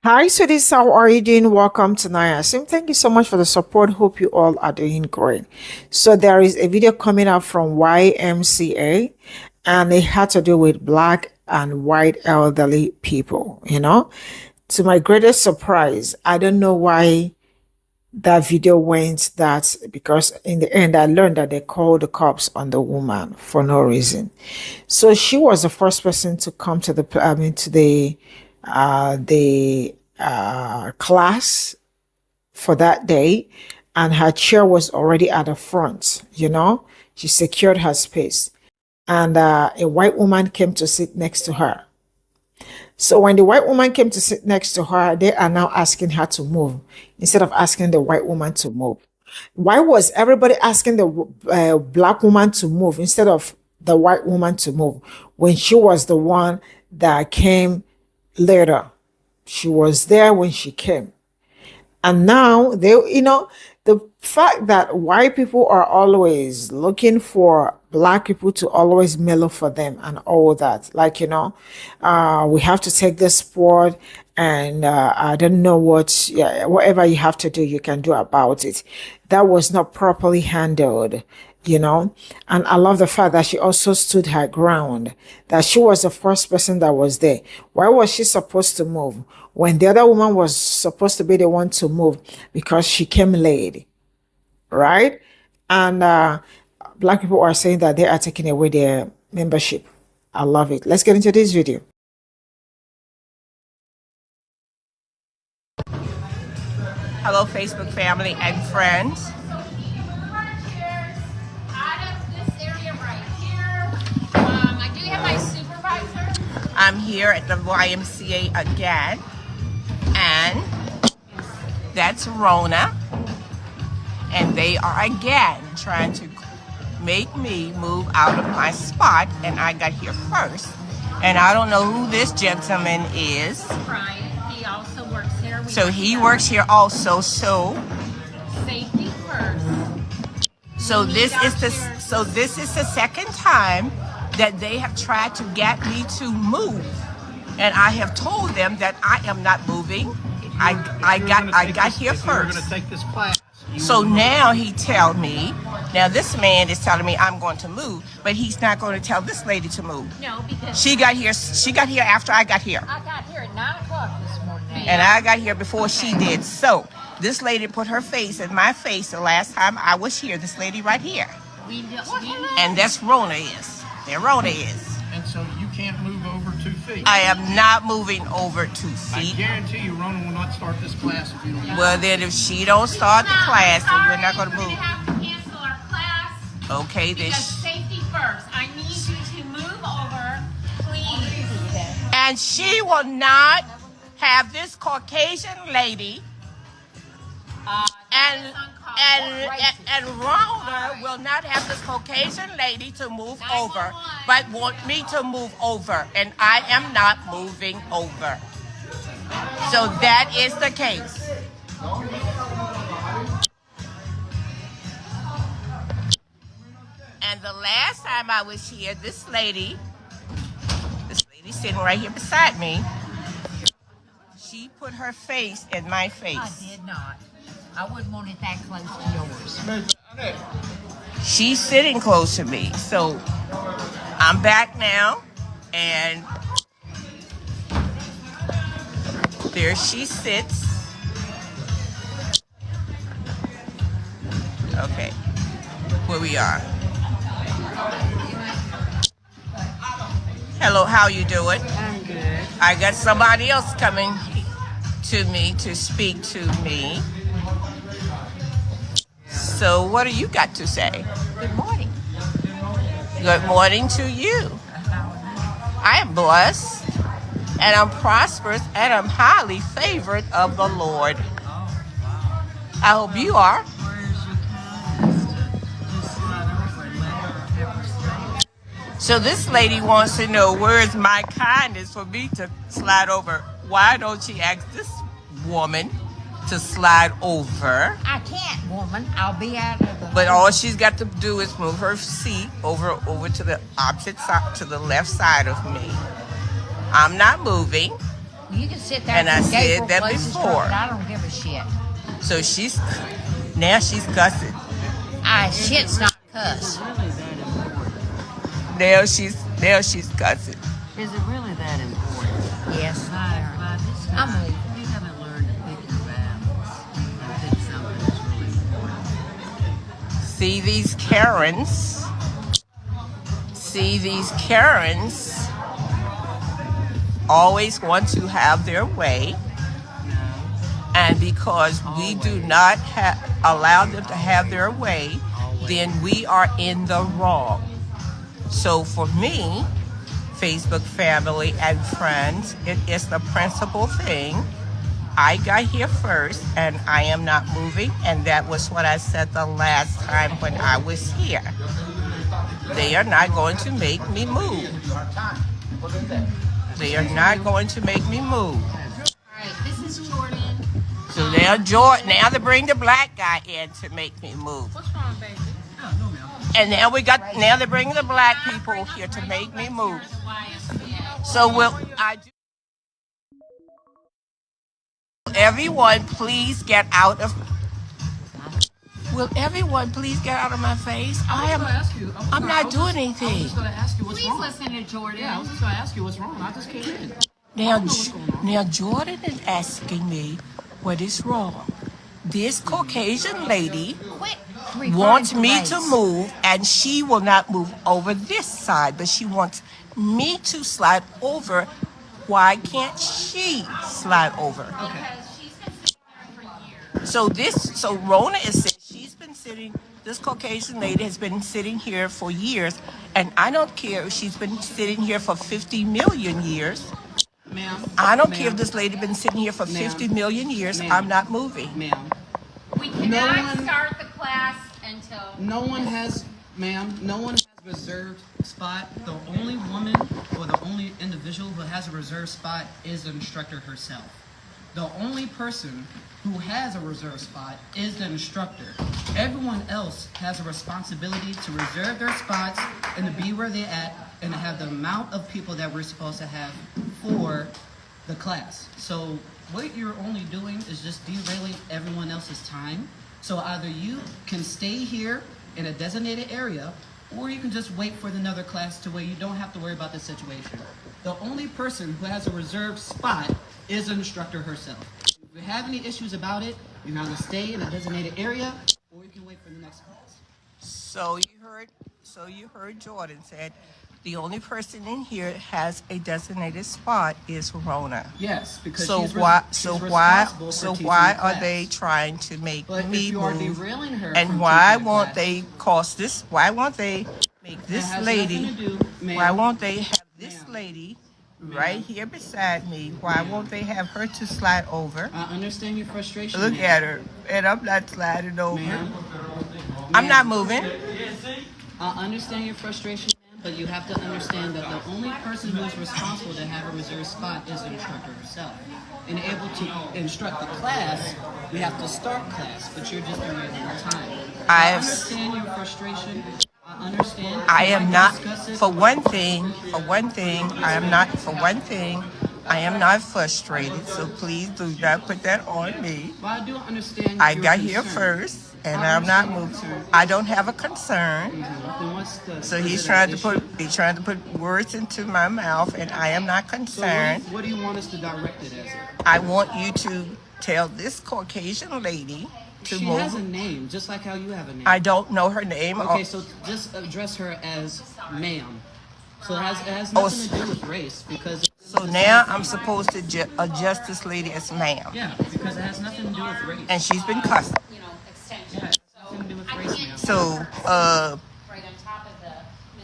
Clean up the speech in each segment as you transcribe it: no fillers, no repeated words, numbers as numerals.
Hi, sweeties. How are you doing? Welcome to Naya Sim. Thank you so much for the support. Hope you all are doing great. So there is a video coming up from YMCA, and it had to do with black and white elderly people. To my greatest surprise, I don't know why that video went that, because in the end I learned that they called the cops on the woman for no reason. So she was the first person to come to the class for that day, and her chair was already at the front. She secured her space, and a white woman came to sit next to her. So when the white woman came to sit next to her, they are now asking her to move instead of asking the white woman to move. Why was everybody asking the black woman to move instead of the white woman to move when she was the one that came later? She was there when she came. And now the fact that white people are always looking for black people to always mellow for them and all that, we have to take this sport, and I don't know what, yeah, whatever you have to do, you can do about it. That was not properly handled. And I love the fact that she also stood her ground, that she was the first person that was there. Why was she supposed to move when the other woman was supposed to be the one to move? Because she came late, right? And black people are saying that they are taking away their membership. I love it. Let's get into this video. Hello, Facebook family and friends. I'm here at the YMCA again, and that's Rona, and they are again trying to make me move out of my spot, and I got here first, and I don't know who this gentleman is. Brian, he also works here. So he works here also. So safety first. So this is the second time that they have tried to get me to move, and I have told them that I am not moving. I got here first. We're going to take this class. So now this man is telling me I'm going to move, but he's not going to tell this lady to move. No, because She got here after I got here, I got here at 9 o'clock this morning. and I got here before she did. So this lady put her face in my face the last time I was here. This lady right here, and that's Rona is. There Rona is. And so you can't move over 2 feet. I am not moving over 2 I feet. guarantee you Rona will not start this class if you don't move. Well, then if she don't start the class, then we're not going to We're move. have to cancel our class Okay, then. because safety first. I need you to move over, please. And she will not have this Caucasian lady and Rona will not have this Caucasian lady to move over, but want me to move over, and I am not moving over. So that is the case. And the last time I was here, this lady sitting right here beside me, she put her face in my face. I did not. I wouldn't want it that close to yours. She's sitting close to me. So I'm back now, and there she sits. Okay, where we are. Hello, how you doing? I'm good. I got somebody else coming to me to speak to me. So what do you got to say? Good morning. Good morning to you. I am blessed, and I'm prosperous, and I'm highly favored of the Lord. I hope you are. So this lady wants to know, where is my kindness for me to slide over? Why don't she ask this woman to slide over? I can't, woman. I'll be out of the. But all she's got to do is move her seat over to the opposite side, to the left side of me. I'm not moving. You can sit there And I till Gabriel said that closes the door, before. but I don't give a shit. So now she's cussing. Shit's not cuss. Now she's cussing. Is it really that important? Yes. By this I'm time, leaving. you haven't learned to pick your battles and pick something that's really important. See these Karens. Always want to have their way. And because we do not allow them to have their way, then we are in the wrong. So for me, Facebook family and friends, it is the principal thing. I got here first and I am not moving, and that was what I said the last time when I was here. They are not going to make me move. They are not going to make me move. All right, this is Jordan. So now they bring the black guy in to make me move. What's wrong, baby? And now they bring the black people here to make me move. The YMCA. So everyone please get out of Will everyone please get out of my face? I'm not doing anything. I was just going to ask you what's Please wrong. listen to Jordan. Yeah, I was just going to ask you what's wrong. I just came in. Now Jordan is asking me what is wrong. This Caucasian lady Quit referring wants to me race. to move, and she will not move over this side, but she wants me to slide over. Why can't she slide over? Because she's been sitting there for years. So Rona is saying this Caucasian lady has been sitting here for years, and I don't care if she's been sitting here for 50 million years. Ma'am. I don't care if this lady been sitting here for 50 million years. Ma'am. I'm not moving. Ma'am. We cannot one- start the class until. No one has reserved spot. The only woman or the only individual who has a reserved spot is the instructor herself. The only person who has a reserved spot is the instructor. Everyone else has a responsibility to reserve their spots and to be where they're at and to have the amount of people that we're supposed to have for the class. So what you're only doing is just derailing everyone else's time. So either you can stay here in a designated area, or you can just wait for another class to where you don't have to worry about the situation. The only person who has a reserved spot is the instructor herself. If you have any issues about it, you can either stay in a designated area, or you can wait for the next class. So you heard Jordan said the only person in here that has a designated spot is Rona. Yes, because So she's why responsible for teaching the are class. they trying to make But me if you are move? derailing her And from why teaching the won't class, they cause this? Why won't they make that this has lady? nothing to do, ma'am. Why won't they have this Ma'am. lady right here beside me? Why won't they have her to slide over? I understand your frustration. Look ma'am. at her, and I'm not sliding over. Ma'am. I'm not moving. I understand your frustration, ma'am, but you have to understand that the only person who is responsible to have a reserved spot is the instructor herself. In able to instruct the class, we have to start class, but you're just derailing the time. I understand your frustration. I understand. I We'd am like not. to discuss it. For one thing, I am not. For one thing, I am not frustrated. So please do not put that on me. But I do understand. I your got here concern. first, and I I'm not understand. moving. I don't have a concern. Then what's the? So is he's it trying an to issue? put words into my mouth, and I am not So concerned. what do you want us to direct it as? I want you to tell this Caucasian lady to She move. has a name, just like how you have a name. I don't know her name. Okay, so just address her as ma'am. So it has Oh, nothing to do with race because. So now I'm supposed to adjust this lady as ma'am, Yeah, because it has nothing to do with race. and she's been cussing. You know, extension. Yeah, it has nothing to do with race, ma'am. So Right on top of the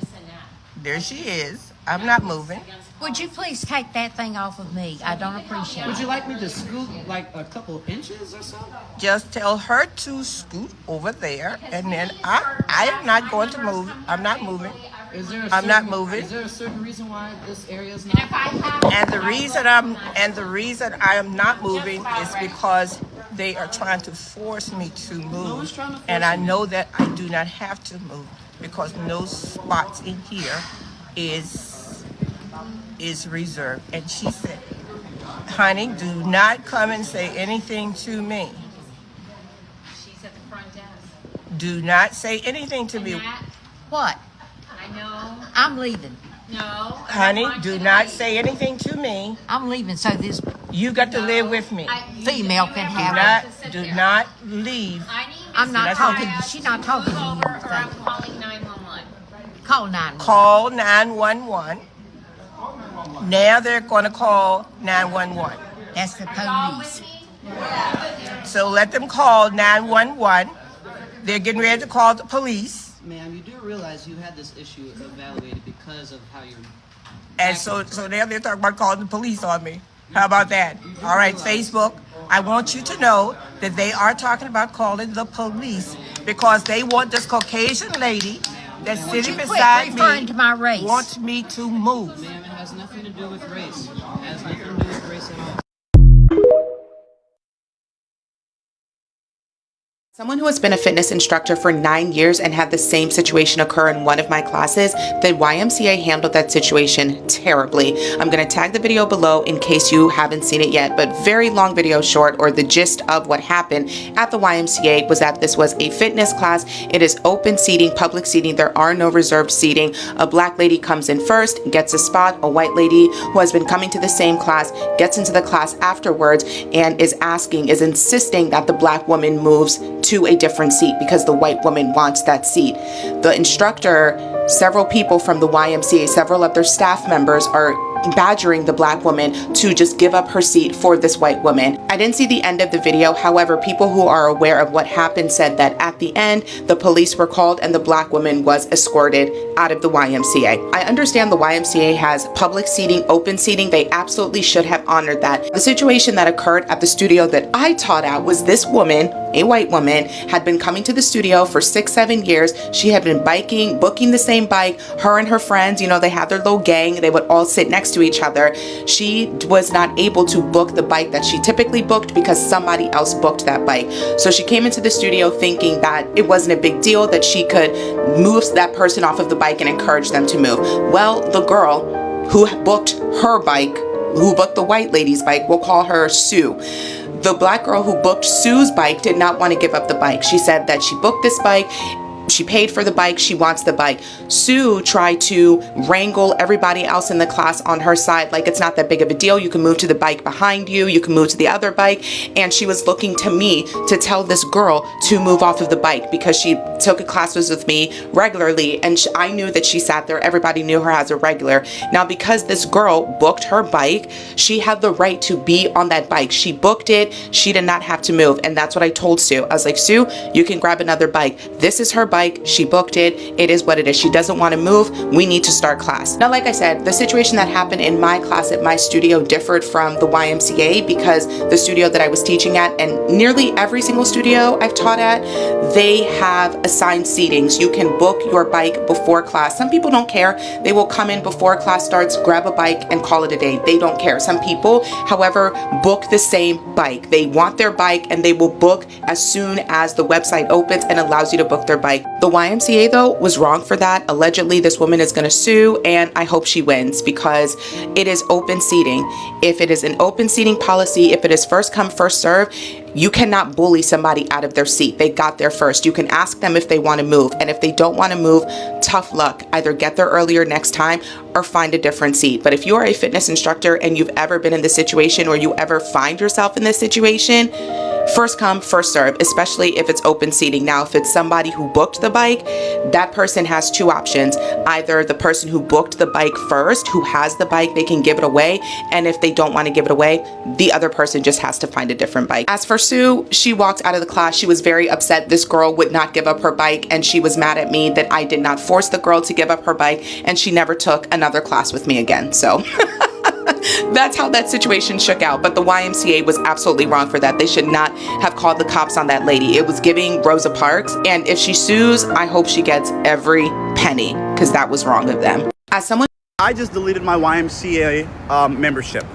this and that. there she is. I'm not moving. Would you please take that thing off of me? I don't appreciate Would it. you like me to scoot like a couple inches or so? Just tell her to scoot over there, and then I am not going to move. I'm not moving. Is there? I'm not moving. Is there a certain reason why this area is And not? if I have And the reason I am not moving is because they are trying to force me to move, one's trying to force and I you. know that I do not have to move because no spots in here is reserved. And she said, Honey, do not come and say anything to me. She's at the front desk. Do not say anything to me. Annette, What? I know. I'm leaving. No. I Honey, don't want do you to not leave. say anything to me. I'm leaving so this You got to live with me. female can have have right it. to sit Do there. not leave. I need I'm not Mrs. talking- Diaz she's not to talking move to you, over, or I'm thank you. calling 911. Call 911. Call 911. Now they're going to call 911. That's the Y'all police. with me? So let them call 911. They're getting ready to call the police. Ma'am, you do realize you had this issue evaluated because of how you're... And so now they're talking about calling the police on me. How about that? All right, Facebook, I want you to know that they are talking about calling the police because they want this Caucasian lady that's Would sitting you quit beside referring me to my race? wants me to move. Ma'am, it has nothing to do with race. It has nothing to do with race at all. Someone who has been a fitness instructor for 9 years and had the same situation occur in one of my classes, the YMCA handled that situation terribly. I'm going to tag the video below in case you haven't seen it yet, but very long video short, or the gist of what happened at the YMCA was that this was a fitness class. It is open seating, public seating. There are no reserved seating. A black lady comes in first, gets a spot. A white lady who has been coming to the same class gets into the class afterwards and is insisting that the black woman moves to a different seat because the white woman wants that seat. The instructor, several people from the YMCA, several of their staff members are badgering the black woman to just give up her seat for this white woman. I didn't see the end of the video. However, people who are aware of what happened said that at the end, the police were called and the black woman was escorted out of the YMCA. I understand the YMCA has public seating, open seating. They absolutely should have honored that. The situation that occurred at the studio that I taught at was this woman, a white woman, had been coming to the studio for 6-7 years. She had been biking, booking the same bike. Her and her friends, you know, they had their little gang. They would all sit next to each other. She was not able to book the bike that she typically booked because somebody else booked that bike. So she came into the studio thinking that it wasn't a big deal, that she could move that person off of the bike and encourage them to move. Well, the girl who booked her bike, who booked the white lady's bike, we'll call her Sue. The black girl who booked Sue's bike did not want to give up the bike. She said that she booked this bike, she paid for the bike, she wants the bike. Sue tried to wrangle everybody else in the class on her side, like it's not that big of a deal. You can move to the bike behind you, you can move to the other bike. And she was looking to me to tell this girl to move off of the bike because she took classes with me regularly, and I knew that she sat there. Everybody knew her as a regular. Now, because this girl booked her bike, she had the right to be on that bike. She booked it, she did not have to move. And that's what I told Sue. I was like, Sue, you can grab another bike. This is her bike, she booked it, it is what it is. She doesn't want to move, we need to start class. Now, like I said, the situation that happened in my class at my studio differed from the YMCA because the studio that I was teaching at, and nearly every single studio I've taught at, they have assigned seatings. You can book your bike before class. Some people don't care. They will come in before class starts, grab a bike and call it a day. They don't care. Some people, however, book the same bike. They want their bike and they will book as soon as the website opens and allows you to book their bike. The YMCA, though, was wrong for that. Allegedly, this woman is going to sue, and I hope she wins because it is open seating. If it is an open seating policy, if it is first come, first serve, you cannot bully somebody out of their seat. They got there first. You can ask them if they want to move, and if they don't want to move, tough luck. Either get there earlier next time or find a different seat. But if you are a fitness instructor and you've ever been in this situation, or you ever find yourself in this situation, first come, first serve, especially if it's open seating. Now, if it's somebody who booked the bike, that person has two options. Either the person who booked the bike first, who has the bike, they can give it away. And if they don't want to give it away, the other person just has to find a different bike. As for Sue, she walked out of the class. She was very upset this girl would not give up her bike, and she was mad at me that I did not force the girl to give up her bike, and she never took another class with me again. So that's how that situation shook out. But the YMCA was absolutely wrong for that. They should not have called the cops on that lady. It was giving Rosa Parks. And if she sues, I hope she gets every penny, because that was wrong of them. As someone, I just deleted my YMCA membership.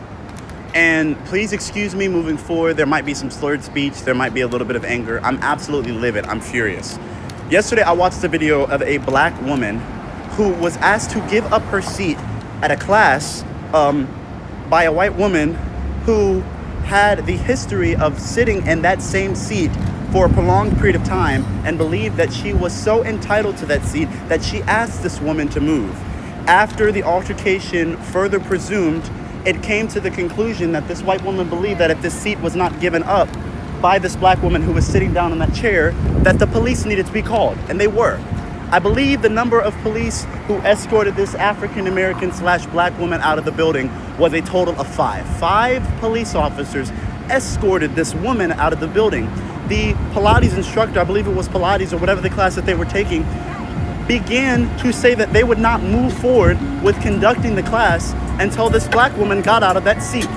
And please excuse me moving forward. There might be some slurred speech. There might be a little bit of anger. I'm absolutely livid. I'm furious. Yesterday, I watched a video of a black woman who was asked to give up her seat at a class by a white woman who had the history of sitting in that same seat for a prolonged period of time and believed that she was so entitled to that seat that she asked this woman to move. After the altercation further presumed, it came to the conclusion that this white woman believed that if this seat was not given up by this black woman who was sitting down in that chair, that the police needed to be called, and they were. I believe the number of police who escorted this African-American/black woman out of the building was a total of 5. 5 police officers escorted this woman out of the building. The Pilates instructor, I believe it was Pilates or whatever the class that they were taking, began to say that they would not move forward with conducting the class until this black woman got out of that seat.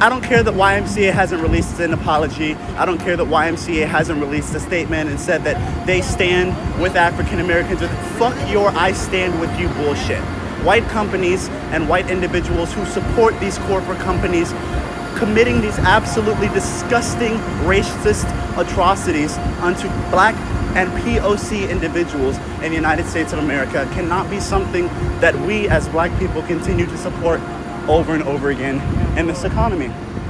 I don't care that YMCA hasn't released an apology. I don't care that YMCA hasn't released a statement and said that they stand with African Americans. Fuck your I stand with you bullshit. White companies and white individuals who support these corporate companies committing these absolutely disgusting racist atrocities onto black and POC individuals in the United States of America cannot be something that we as black people continue to support over and over again in this economy,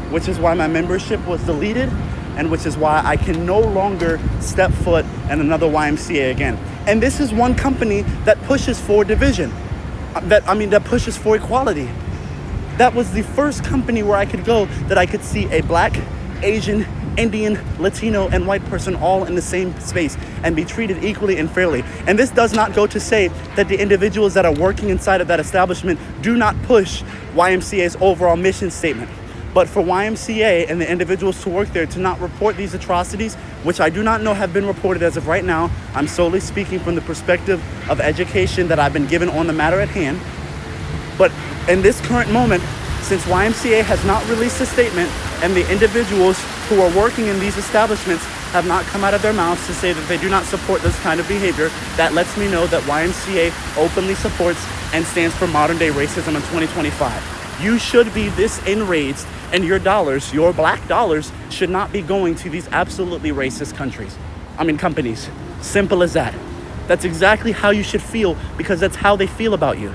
which is why my membership was deleted and which is why I can no longer step foot in another YMCA again. And this is one company that pushes for division, that pushes for equality. That was the first company where I could go that I could see a black, Asian, Indian, Latino, and white person all in the same space and be treated equally and fairly. And this does not go to say that the individuals that are working inside of that establishment do not push YMCA's overall mission statement. But for YMCA and the individuals to work there to not report these atrocities, which I do not know have been reported as of right now, I'm solely speaking from the perspective of education that I've been given on the matter at hand. But in this current moment, since YMCA has not released a statement and the individuals who are working in these establishments have not come out of their mouths to say that they do not support this kind of behavior, that lets me know that YMCA openly supports and stands for modern day racism in 2025. You should be this enraged, and your dollars, your black dollars, should not be going to these absolutely racist companies. Simple as that. That's exactly how you should feel, because that's how they feel about you.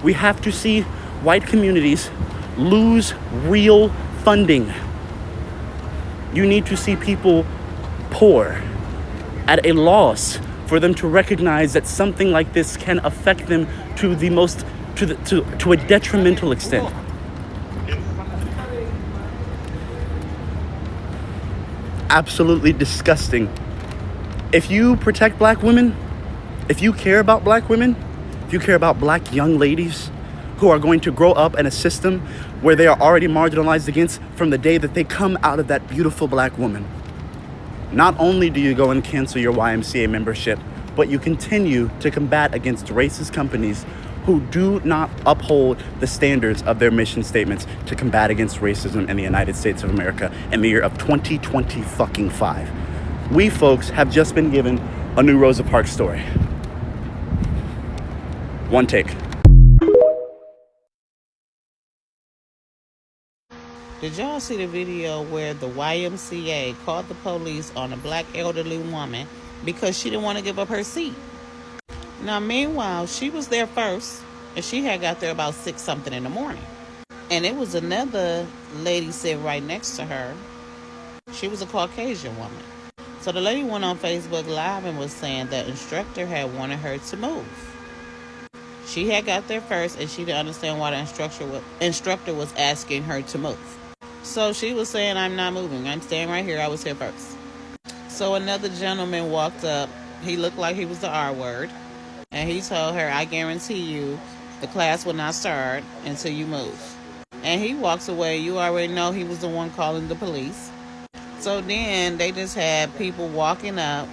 We have to see white communities lose real funding. You need to see people poor, at a loss, for them to recognize that something like this can affect them to a detrimental extent. Absolutely disgusting. If you protect black women, if you care about black women, if you care about black young ladies who are going to grow up in a system where they are already marginalized against from the day that they come out of that beautiful black woman, not only do you go and cancel your YMCA membership, but you continue to combat against racist companies who do not uphold the standards of their mission statements to combat against racism in the United States of America in the year of 2025. We folks have just been given a new Rosa Parks story. One take. Did y'all see the video where the YMCA called the police on a black elderly woman because she didn't want to give up her seat? Now, meanwhile, she was there first, and she had got there about 6-something in the morning. And it was another lady sitting right next to her. She was a Caucasian woman. So the lady went on Facebook Live and was saying that instructor had wanted her to move. She had got there first, and she didn't understand why the instructor was asking her to move. So she was saying, I'm not moving. I'm staying right here. I was here first. So another gentleman walked up. He looked like he was the R word. And he told her, I guarantee you the class will not start until you move. And he walks away. You already know he was the one calling the police. So then they just had people walking up.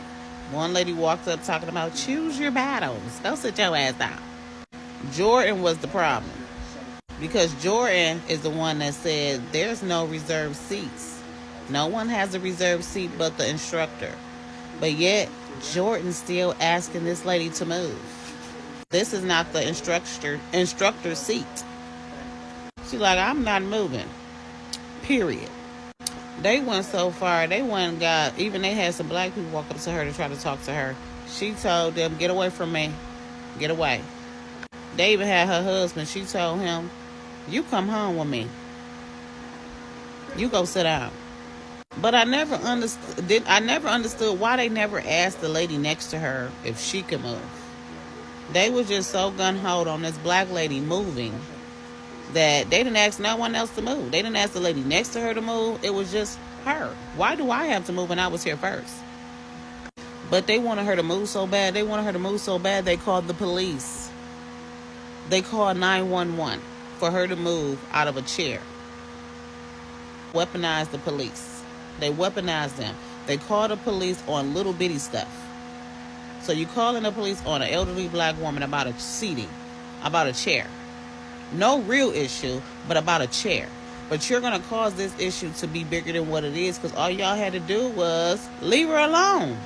One lady walked up talking about, choose your battles. Go sit your ass down. Jordan was the problem. Because Jordan is the one that said there's no reserved seats. No one has a reserved seat but the instructor. But yet, Jordan's still asking this lady to move. This is not the instructor's seat. She's like, I'm not moving. Period. They went so far, they had some black people walk up to her to try to talk to her. She told them, get away from me. Get away. They even had her husband. She told him, you come home with me. You go sit down. But I never understood why they never asked the lady next to her if she could move. They was just so gun-ho on this black lady moving that they didn't ask no one else to move. They didn't ask the lady next to her to move. It was just her. Why do I have to move when I was here first? But they wanted her to move so bad. They called the police. They called 911 for her to move out of a chair. Weaponized the police. They weaponized them. They called the police on little bitty stuff. So you calling the police on an elderly black woman about a seating, about a chair. No real issue, but about a chair. But you're going to cause this issue to be bigger than what it is because all y'all had to do was leave her alone.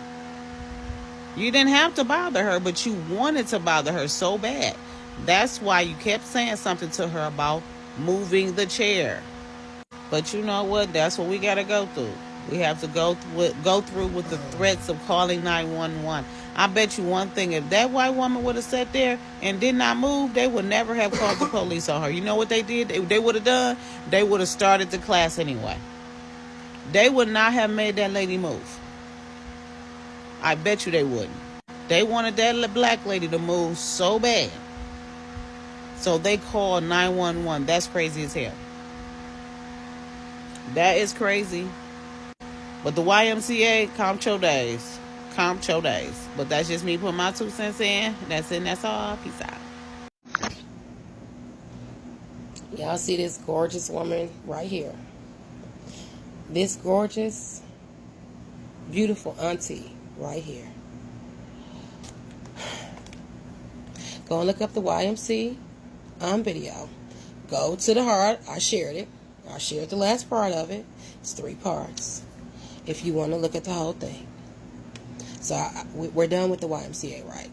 You didn't have to bother her, but you wanted to bother her so bad. That's why you kept saying something to her about moving the chair. But you know what? That's what we got to go through. We have to go through with the threats of calling 911. I bet you one thing, if that white woman would have sat there and did not move, they would never have called the police on her. You know what they did? They would have done? They would have started the class anyway. They would not have made that lady move. I bet you they wouldn't. They wanted that black lady to move so bad. So they called 911. That's crazy as hell. That is crazy. But the YMCA, comp your days. Comp your days. But that's just me putting my 2 cents in. That's it and that's all. Peace out. Y'all see this gorgeous woman right here. This gorgeous, beautiful auntie right here. Go and look up the YMCA video. Go to the heart. I shared it. I shared the last part of it. It's 3 parts. If you want to look at the whole thing. So we're done with the YMCA, right?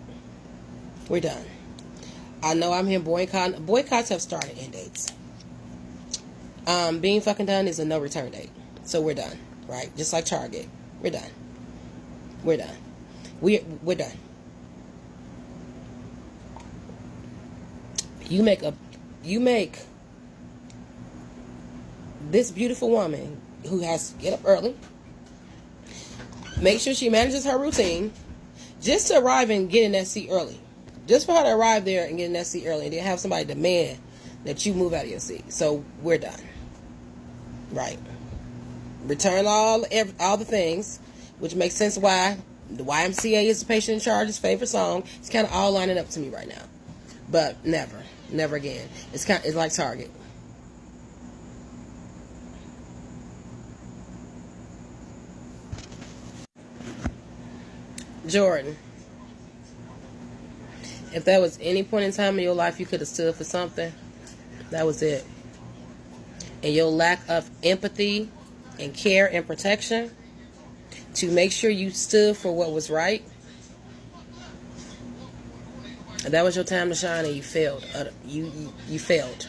We're done. I know I'm here boycotting. Boycotts have started end dates. Being fucking done is a no return date. So we're done, right? Just like Target. We're done. We're done. We're done. You make this beautiful woman who has to get up early, make sure she manages her routine, just to arrive and get in that seat early. Just for her to arrive there and get in that seat early, and then have somebody demand that you move out of your seat. So we're done. Right. Return all the things, which makes sense why the YMCA is the patient in charge's favorite song. It's kind of all lining up to me right now. But never again. It's like Target. Jordan, if there was any point in time in your life you could have stood for something, that was it. And your lack of empathy and care and protection to make sure you stood for what was right, that was your time to shine, and you failed. You failed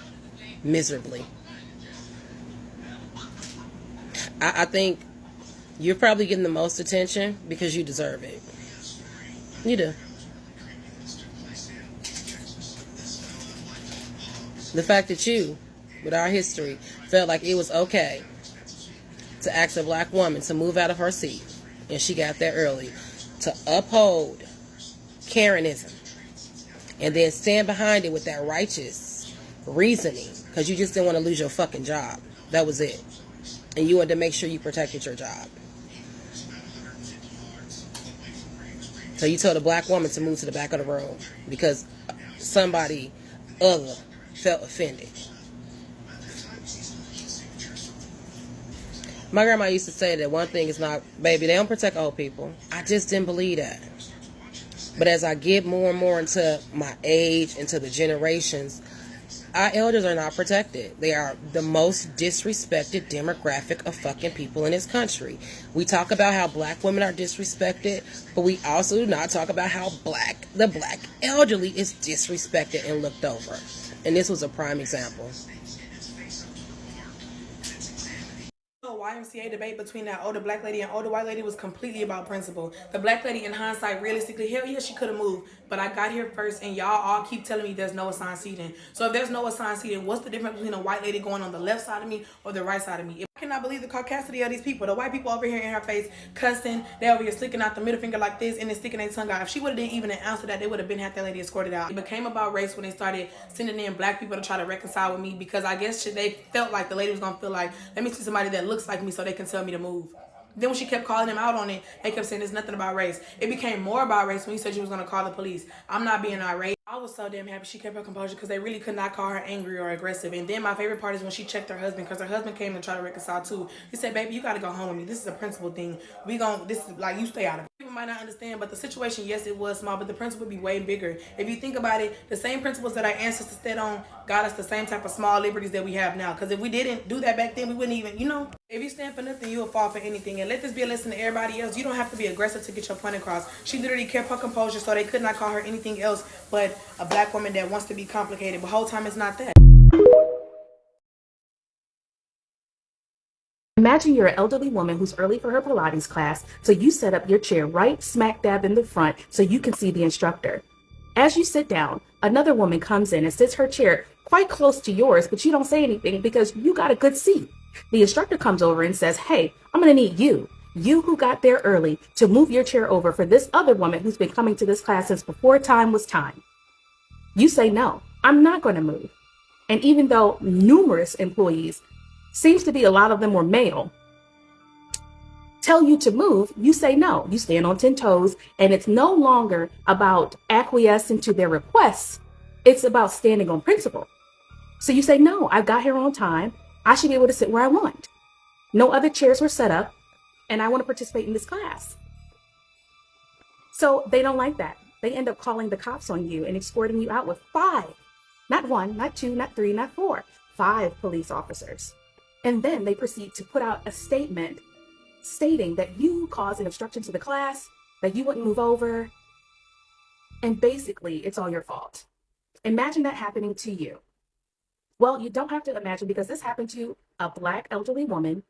miserably. I think you're probably getting the most attention because you deserve it. You do. The fact that you, with our history, felt like it was okay to ask a black woman to move out of her seat, and she got there early, to uphold Karenism, and then stand behind it with that righteous reasoning, because you just didn't want to lose your fucking job. That was it. And you wanted to make sure you protected your job. So you told a black woman to move to the back of the room because somebody other felt offended. My grandma used to say that one thing is not, baby, they don't protect old people. I just didn't believe that. But as I get more and more into my age, into the generations, our elders are not protected. They are the most disrespected demographic of fucking people in this country. We talk about how black women are disrespected, but we also do not talk about how the black elderly is disrespected and looked over. And this was a prime example. YMCA debate between that older black lady and older white lady was completely about principle. The black lady, in hindsight, realistically, hell yeah, she could have moved, but I got here first, and y'all all keep telling me there's no assigned seating. So if there's no assigned seating, what's the difference between a white lady going on the left side of me or the right side of me? I cannot believe the caucasity of these people. The white people over here in her face cussing. They over here sticking out the middle finger like this and then sticking their tongue out. If she would have did even an ounce of that, they would have been had that lady escorted out. It became about race when they started sending in black people to try to reconcile with me, because I guess they felt like the lady was gonna feel like, let me see somebody that looks like me so they can tell me to move. Then when she kept calling them out on it, they kept saying there's nothing about race. It became more about race when you said she was going to call the police. I'm not being irate. I was so damn happy she kept her composure, because they really could not call her angry or aggressive. And then my favorite part is when she checked her husband, because her husband came to try to reconcile too. He said, baby, you got to go home with me. This is a principle thing. This is like, you stay out of it. People might not understand, but the situation, yes, it was small, but the principle would be way bigger. If you think about it, the same principles that our ancestors stood on got us the same type of small liberties that we have now. Because if we didn't do that back then, we wouldn't even, if you stand for nothing, you will fall for anything. And let this be a lesson to everybody else. You don't have to be aggressive to get your point across. She literally kept her composure, so they could not call her anything else but a black woman that wants to be complicated. But the whole time it's not that. Imagine you're an elderly woman who's early for her Pilates class, so you set up your chair right smack dab in the front so you can see the instructor. As you sit down, another woman comes in and sits her chair quite close to yours, but you don't say anything because you got a good seat. The instructor comes over and says, hey, I'm going to need you who got there early, to move your chair over for this other woman who's been coming to this class since before time was time. You say, no, I'm not going to move. And even though numerous employees, seems to be a lot of them were male, tell you to move, you say no. You stand on 10 toes, and it's no longer about acquiescing to their requests. It's about standing on principle. So you say, no, I got here on time. I should be able to sit where I want. No other chairs were set up, and I want to participate in this class. So they don't like that. They end up calling the cops on you and escorting you out with 5, not 1, not 2, not 3, not 4, 5 police officers. And then they proceed to put out a statement stating that you caused an obstruction to the class, that you wouldn't move over, and basically it's all your fault. Imagine that happening to you. Well, you don't have to imagine, because this happened to a black elderly woman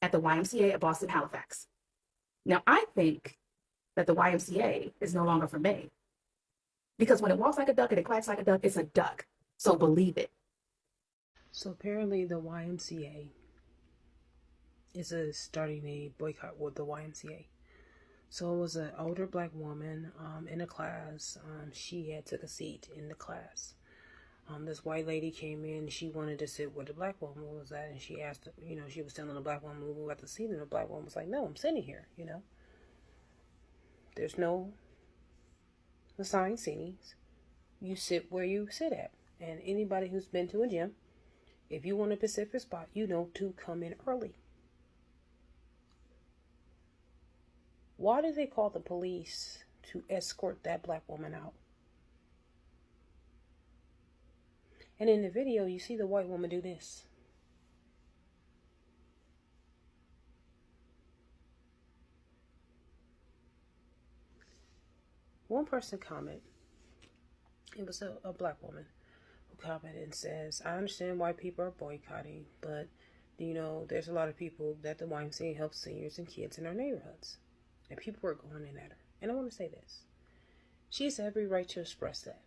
at the YMCA at Boston, Halifax. Now, I think that the YMCA is no longer for me, because when it walks like a duck and it quacks like a duck, it's a duck. So believe it. So apparently the YMCA is starting a boycott with the YMCA. So it was an older black woman in a class. She had took a seat in the class. This white lady came in. She wanted to sit where the black woman was at, and she asked, she was telling the black woman to move at the seat, and the black woman was like, no, I'm sitting here, There's no assigned seatings. You sit where you sit at. And anybody who's been to a gym, if you want a specific spot, you know to come in early. Why did they call the police to escort that black woman out? And in the video, you see the white woman do this. One person commented, it was a black woman who commented and says, I understand why people are boycotting, but there's a lot of people that the YMCA helps seniors and kids in our neighborhoods. And people are going in at her. And I want to say this. She has every right to express that.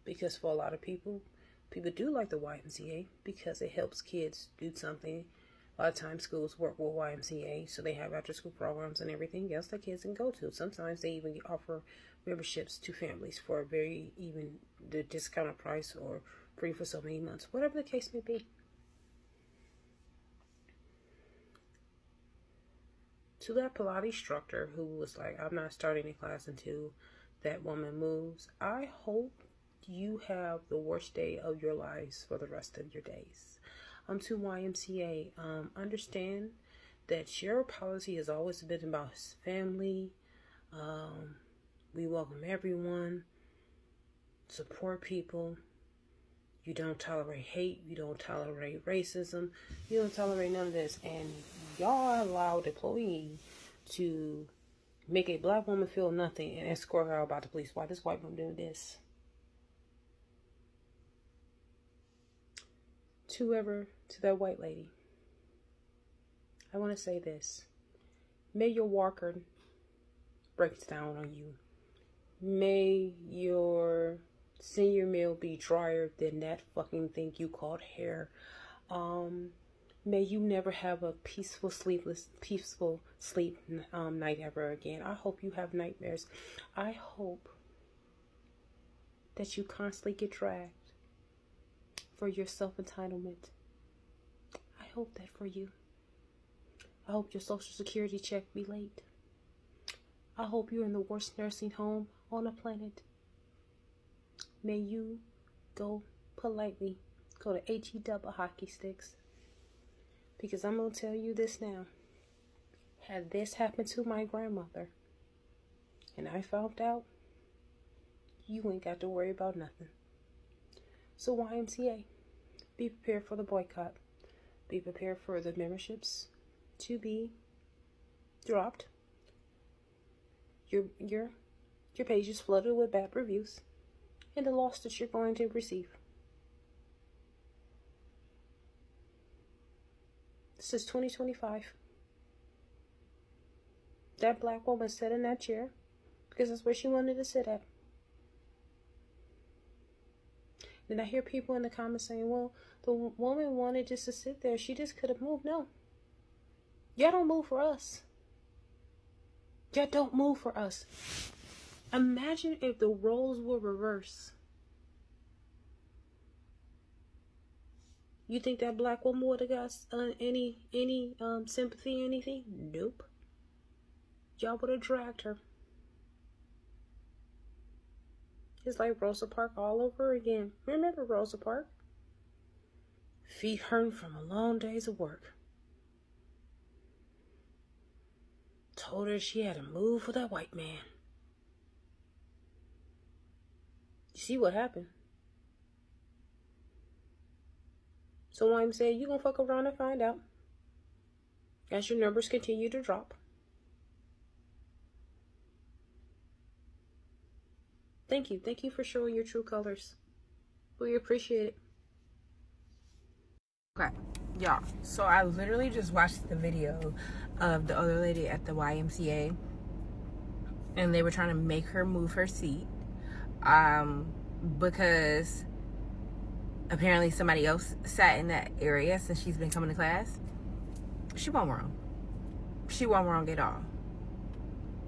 Because for a lot of people do like the YMCA because it helps kids do something. A lot of times schools work with YMCA, so they have after school programs and everything else that kids can go to. Sometimes they even offer memberships to families for a very even the discounted price or free for so many months, whatever the case may be. To that Pilates instructor who was like, I'm not starting a class until that woman moves, I hope you have the worst day of your lives for the rest of your days. To YMCA, understand that your policy has always been about family. We welcome everyone, support people. You don't tolerate hate. You don't tolerate racism. You don't tolerate none of this. And y'all allowed the employee to make a black woman feel nothing and escort her out by the police. Why this white woman doing this? To that white lady, I want to say this. May your walker break down on you. May your senior meal be drier than that fucking thing you called hair. May you never have a peaceful sleep night ever again. I hope you have nightmares. I hope that you constantly get dragged for your self-entitlement. I hope that for you. I hope your social security check be late. I hope you're in the worst nursing home on the planet. May you go politely, go to He hockey sticks. Because I'm going to tell you this now. Had this happened to my grandmother, and I found out, you ain't got to worry about nothing. So YMCA, be prepared for the boycott. Be prepared for the memberships to be dropped. Your page is flooded with bad reviews, and the loss that you're going to receive. This is 2025. That black woman sat in that chair because that's where she wanted to sit at. Then I hear people in the comments saying, well, the woman wanted just to sit there. She just could have moved. No. Y'all don't move for us. Y'all don't move for us. Imagine if the roles were reversed. You think that black woman would have got any sympathy or anything? Nope. Y'all would have dragged her. It's like Rosa Parks all over again. Remember Rosa Parks? Feet hurting from a long days of work. Told her she had to move for that white man. You see what happened? So I'm saying you gonna fuck around and find out as your numbers continue to drop. Thank you. Thank you for showing your true colors. We appreciate it. Okay, y'all. So I literally just watched the video of the other lady at the YMCA, and they were trying to make her move her seat, because apparently somebody else sat in that area since she's been coming to class. She wasn't wrong. She wasn't wrong at all.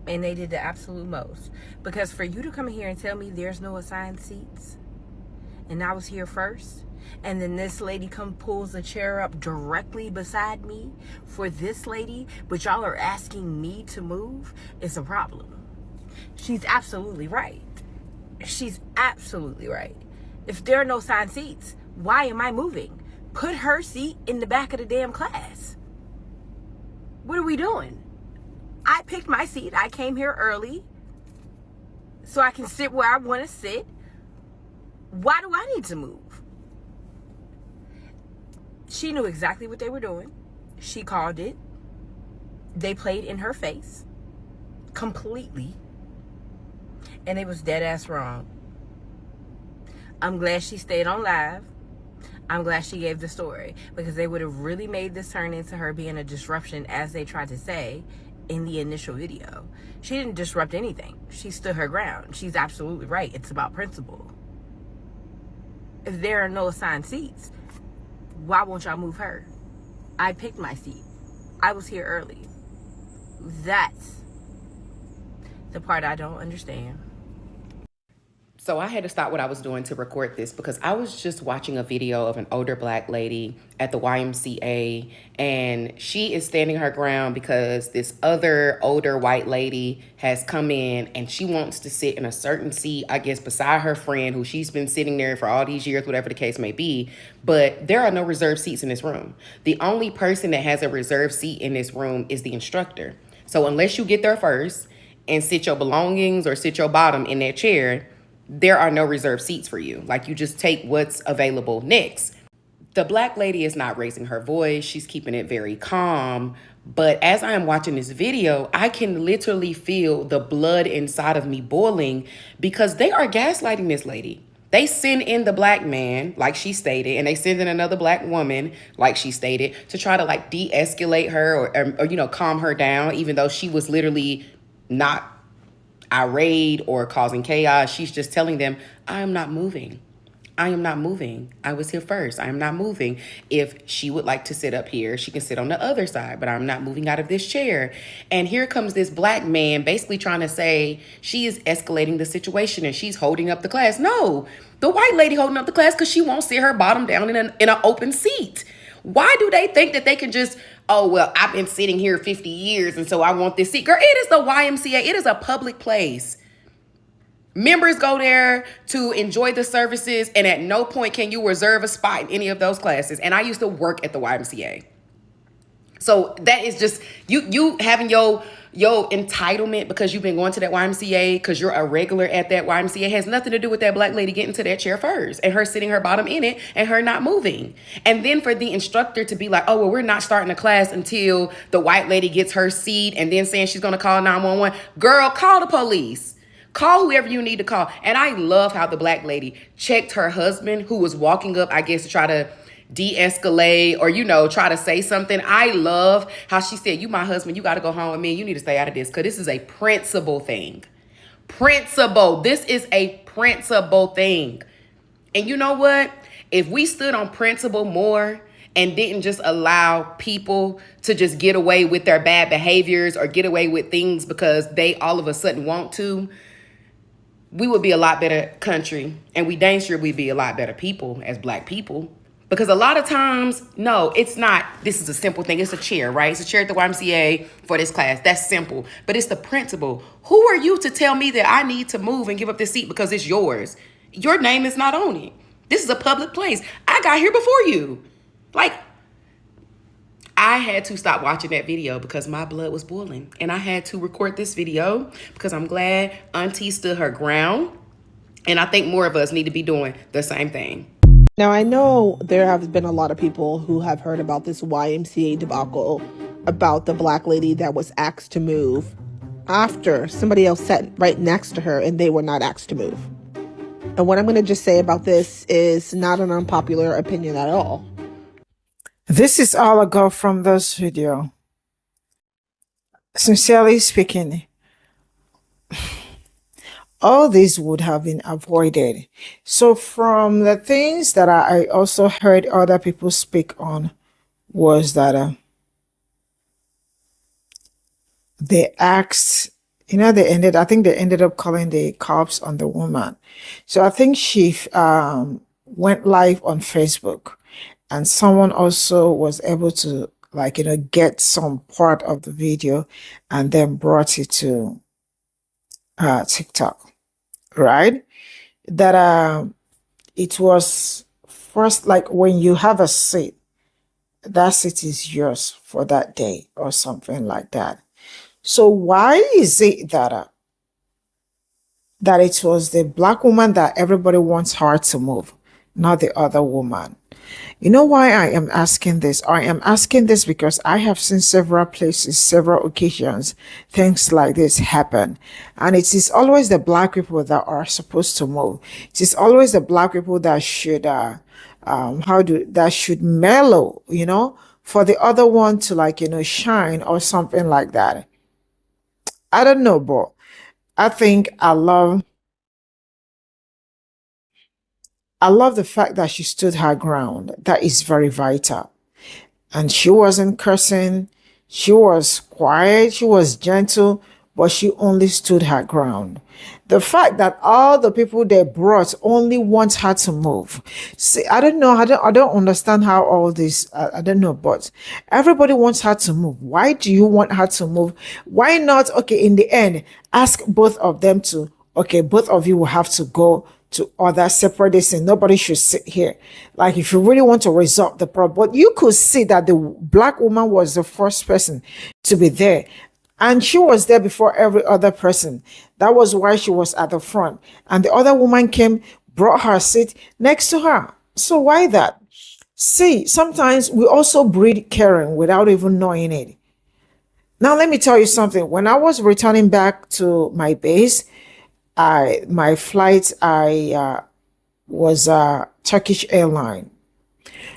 And they did the absolute most. Because for you to come here and tell me there's no assigned seats, and I was here first, and then this lady pulls a chair up directly beside me for this lady, but y'all are asking me to move, it's a problem. She's absolutely right. She's absolutely right. If there are no assigned seats, why am I moving? Put her seat in the back of the damn class. What are we doing? I picked my seat. I came here early so I can sit where I want to sit. Why do I need to move? She knew exactly what they were doing. She called it. They played in her face completely. And it was dead ass wrong. I'm glad she stayed on live. I'm glad she gave the story, because they would have really made this turn into her being a disruption, as they tried to say in the initial video. She didn't disrupt anything. She stood her ground. She's absolutely right. It's about principle. If there are no assigned seats, why won't y'all move her? I picked my seat. I was here early. That's the part I don't understand. So I had to stop what I was doing to record this because I was just watching a video of an older black lady at the YMCA, and she is standing her ground because this other older white lady has come in and she wants to sit in a certain seat, I guess, beside her friend who she's been sitting there for all these years, whatever the case may be. But there are no reserved seats in this room. The only person that has a reserved seat in this room is the instructor. So unless you get there first and sit your belongings or sit your bottom in that chair, there are no reserved seats for you. Like, you just take what's available next. The black lady is not raising her voice. She's keeping it very calm. But as I am watching this video, I can literally feel the blood inside of me boiling because they are gaslighting this lady. They send in the black man, like she stated, and they send in another black woman, like she stated, to try to like de-escalate her or you know, calm her down, even though she was literally not irate or causing chaos. She's just telling them, I am not moving. I am not moving. I was here first. I am not moving. If she would like to sit up here, she can sit on the other side, but I'm not moving out of this chair. And here comes this black man basically trying to say she is escalating the situation and she's holding up the class. No, the white lady holding up the class because she won't sit her bottom down in an open seat. Why do they think that they can just, oh, well, I've been sitting here 50 years and so I want this seat? Girl, it is the YMCA. It is a public place. Members go there to enjoy the services, and at no point can you reserve a spot in any of those classes. And I used to work at the YMCA. So that is just you having your entitlement because you've been going to that YMCA because you're a regular at that YMCA has nothing to do with that black lady getting to that chair first and her sitting her bottom in it and her not moving. And then for the instructor to be like, oh, well, we're not starting a class until the white lady gets her seat, and then saying she's going to call 911. Girl, call the police. Call whoever you need to call. And I love how the black lady checked her husband who was walking up, I guess, to try to de-escalate or, try to say something. I love how she said, you my husband, you got to go home with me. You need to stay out of this because this is a principle thing. Principle. This is a principle thing. And you know what? If we stood on principle more and didn't just allow people to just get away with their bad behaviors or get away with things because they all of a sudden want to, we would be a lot better country, and we dang sure we'd be a lot better people as black people. Because a lot of times, no, it's not, this is a simple thing. It's a chair, right? It's a chair at the YMCA for this class. That's simple. But it's the principle. Who are you to tell me that I need to move and give up this seat because it's yours? Your name is not on it. This is a public place. I got here before you. Like, I had to stop watching that video because my blood was boiling. And I had to record this video because I'm glad Auntie stood her ground. And I think more of us need to be doing the same thing. Now, I know there have been a lot of people who have heard about this YMCA debacle, about the black lady that was asked to move after somebody else sat right next to her and they were not asked to move. And what I'm going to just say about this is not an unpopular opinion at all. This is all I got from this video. Sincerely speaking, all this would have been avoided. So from the things that I also heard other people speak on was that they asked, I think they ended up calling the cops on the woman. So I think she went live on Facebook. And someone also was able to, get some part of the video and then brought it to TikTok, right? That it was first, like when you have a seat, that seat is yours for that day or something like that. So why is it that it was the black woman that everybody wants her to move, not the other woman? You know why I am asking this? I am asking this because I have seen several places, several occasions, things like this happen. And it is always the black people that are supposed to move. It is always the black people that should, that should mellow, for the other one to shine or something like that. I don't know, but I think I love the fact that she stood her ground. That is very vital. And she wasn't cursing. She was quiet. She was gentle, but she only stood her ground. The fact that all the people they brought only want her to move. See, I don't know. I don't understand how all this, I don't know, but everybody wants her to move. Why do you want her to move? Why not, okay, in the end, ask both of them to, okay, both of you will have to go to other separate days and nobody should sit here. Like if you really want to resolve the problem, but you could see that the black woman was the first person to be there. And she was there before every other person. That was why she was at the front. And the other woman came, brought her seat next to her. So why that? See, sometimes we also breed caring without even knowing it. Now, let me tell you something. When I was returning back to my base, my flight, was a Turkish airline.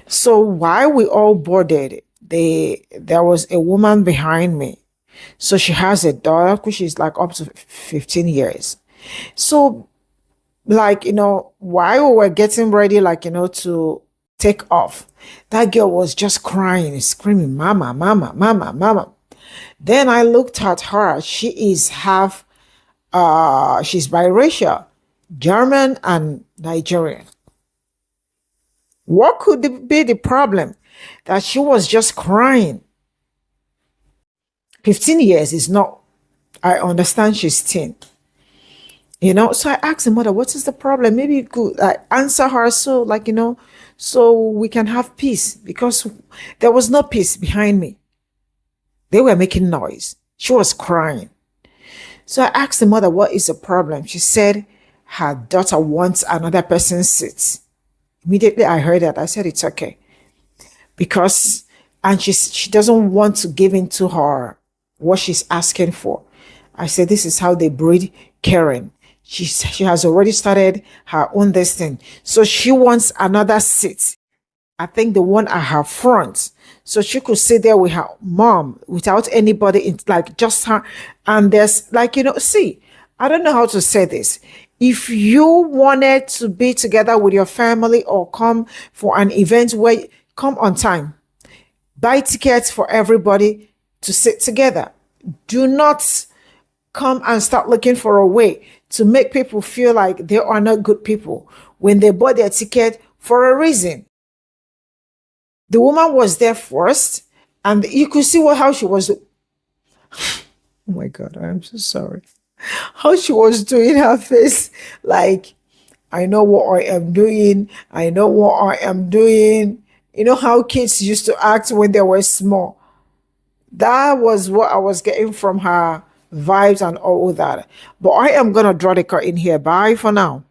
So while we all boarded, there was a woman behind me. So she has a daughter, which is like up to 15 years. So Like, while we were getting ready, like, to take off, that girl was just crying, screaming, mama, mama, mama, mama. Then I looked at her. She is she's biracial, German and Nigerian. What could be the problem? That she was just crying. 15 years is not, I understand she's 10. So I asked the mother, what is the problem? Maybe you could answer her so, so we can have peace, because there was no peace behind me. They were making noise. She was crying. So I asked the mother, what is the problem? She said her daughter wants another person's seat. Immediately I heard that. I said, it's okay. Because, and she doesn't want to give in to her what she's asking for. I said, this is how they breed Karen. She has already started her own destiny. So she wants another seat. I think the one at her front. So she could sit there with her mom without anybody, like just her. And there's see, I don't know how to say this. If you wanted to be together with your family or come for an event where come on time, buy tickets for everybody to sit together. Do not come and start looking for a way to make people feel like they are not good people when they bought their ticket for a reason. The woman was there first, and you could see how she was. Oh my God, I'm so sorry. How she was doing her face, like, I know what I am doing. I know what I am doing. You know how kids used to act when they were small. That was what I was getting from her vibes and all that. But I am going to draw the curtain here. Bye for now.